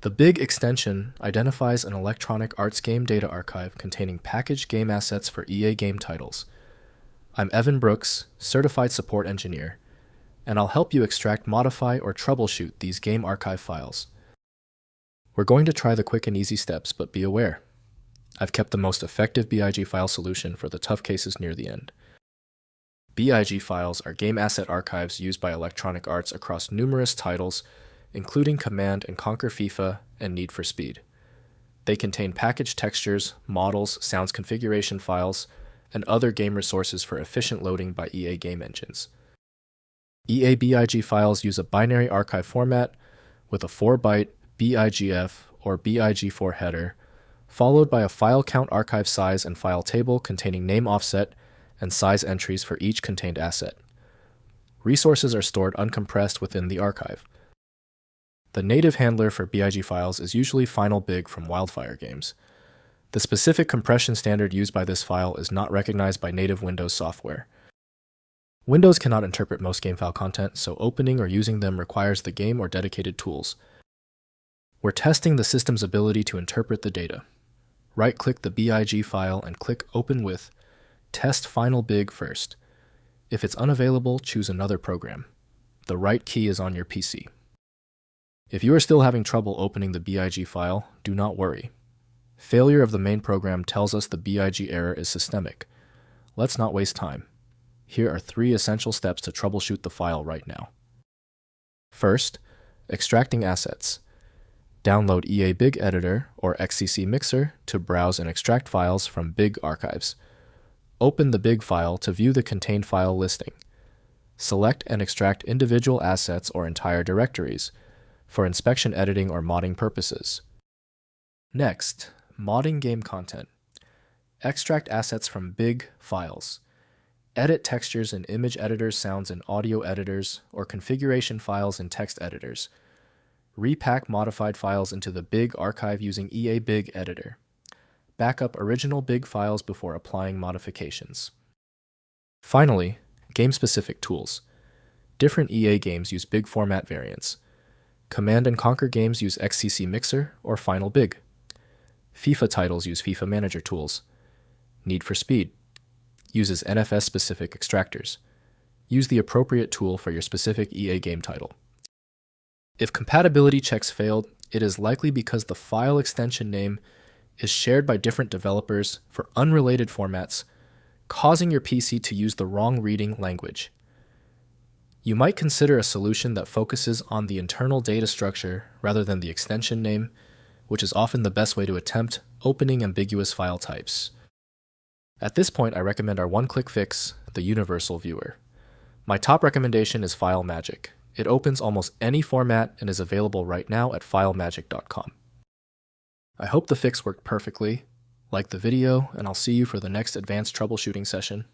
The BIG extension identifies an Electronic Arts game data archive containing packaged game assets for EA game titles. I'm Evan Brooks, Certified Support Engineer, and I'll help you extract, modify, or troubleshoot these game archive files. We're going to try the quick and easy steps, but be aware. I've kept the most effective BIG file solution for the tough cases near the end. BIG files are game asset archives used by Electronic Arts across numerous titles, including Command and Conquer FIFA and Need for Speed. They contain packaged textures, models, sounds configuration files, and other game resources for efficient loading by EA game engines. EA BIG files use a binary archive format with a 4-byte BIGF or BIG4 header, followed by a file count archive size and file table containing name offset and size entries for each contained asset. Resources are stored uncompressed within the archive. The native handler for BIG files is usually Final Big from Wildfire games. The specific compression standard used by this file is not recognized by native Windows software. Windows cannot interpret most game file content, so opening or using them requires the game or dedicated tools. We're testing the system's ability to interpret the data. Right-click the BIG file and click Open with Test Final Big first. If it's unavailable, choose another program. The right key is on your PC. If you are still having trouble opening the BIG file, do not worry. Failure of the main program tells us the BIG error is systemic. Let's not waste time. Here are 3 essential steps to troubleshoot the file right now. First, extracting assets. Download EA Big Editor or XCC Mixer to browse and extract files from BIG archives. Open the BIG file to view the contained file listing. Select and extract individual assets or entire directories for inspection, editing, or modding purposes. Next, modding game content. Extract assets from BIG files. Edit textures in image editors, sounds in audio editors, or configuration files in text editors. Repack modified files into the BIG archive using EA Big Editor. Back up original BIG files before applying modifications. Finally, game-specific tools. Different EA games use BIG format variants. Command and Conquer games use XCC Mixer or Final Big. FIFA titles use FIFA Manager tools. Need for Speed uses NFS-specific extractors. Use the appropriate tool for your specific EA game title. If compatibility checks failed, it is likely because the file extension name is shared by different developers for unrelated formats, causing your PC to use the wrong reading language. You might consider a solution that focuses on the internal data structure rather than the extension name, which is often the best way to attempt opening ambiguous file types. At this point, I recommend our one-click fix, the Universal Viewer. My top recommendation is FileMagick. It opens almost any format and is available right now at filemagick.com. I hope the fix worked perfectly. Like the video, and I'll see you for the next advanced troubleshooting session.